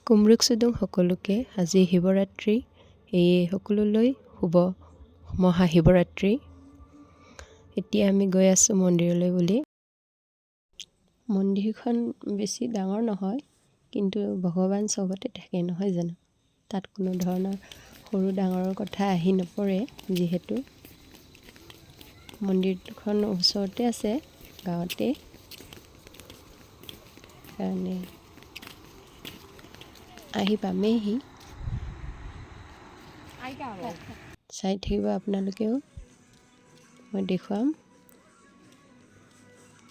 কুমৰুক চুদুং সকলোকে আজি শিৱৰাত্ৰি, সেয়ে সকলোলৈ শুভ মহাশিৱৰাত্ৰি। এতিয়া আমি গৈ আছোঁ মন্দিৰলৈ বুলি। মন্দিৰখন বেছি ডাঙৰ নহয়, কিন্তু ভগৱান চবতে থাকে নহয় জানো। তাত কোনো ধৰণৰ সৰু ডাঙৰৰ কথা আহি নপৰে, যিহেতু মন্দিৰখন ওচৰতে আছে, গাঁৱতে। কাৰণে আহি পামেহি, চাই থাকিব আপোনালোকেও, মই দেখুৱাম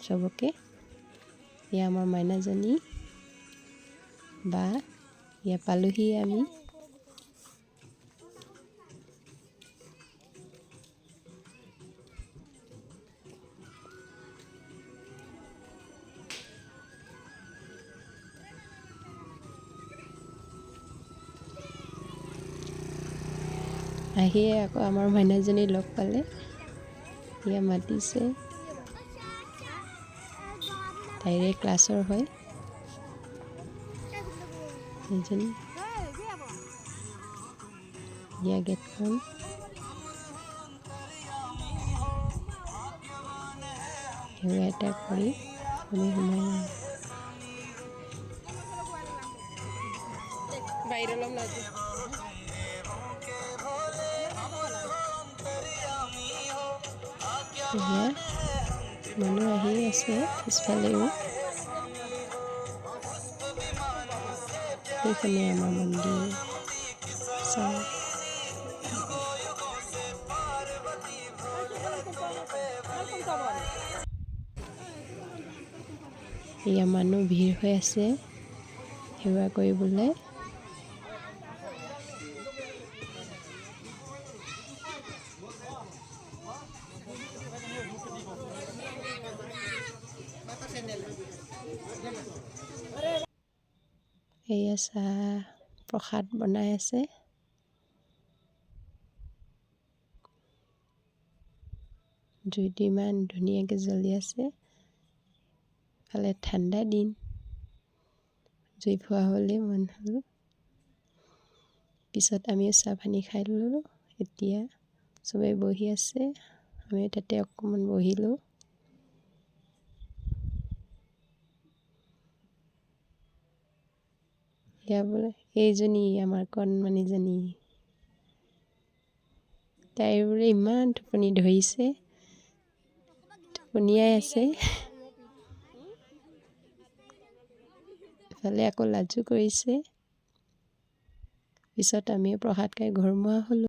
চবকে। এয়া আমাৰ মাইনাজনী বা, এয়া পালোহি আমি। আহিয়ে আকৌ আমাৰ মাইনাজনী লগ পালে, এয়া মাতিছে। তাইৰে ক্লাছৰ হয় এজনী। এয়া গেটখন। সেৱা এটা কৰি আমি সোমাই লওঁ। এয়া মানুহ আহি আছে পিছফালেও। এইখনেই আমাৰ মন্দিৰ। চাওঁ এয়া মানুহ ভিৰ হৈ আছে সেৱা কৰিবলৈ। এয়া চাহ প্ৰসাদ বনাই আছে। জুইটো ইমান ধুনীয়াকৈ জ্বলি আছে। ফালে ঠাণ্ডা দিন, জুই ফুৱা হ'লেই মন হ'ল। পিছত আমিও চাহ পানী খাই ল'লোঁ। এতিয়া চবেই বহি আছে, আমি তাতে অকণমান বহিলোঁ। এয়া বোলে এইজনী আমাৰ কণমানিজনী, তাইৰ বোলে ইমান টোপনি ধৰিছে, টোপনিয়াই আছে। ইফালে আকৌ লাজো কৰিছে। পিছত আমি প্ৰসাদ খাই ঘৰমুৱা হ'লোঁ।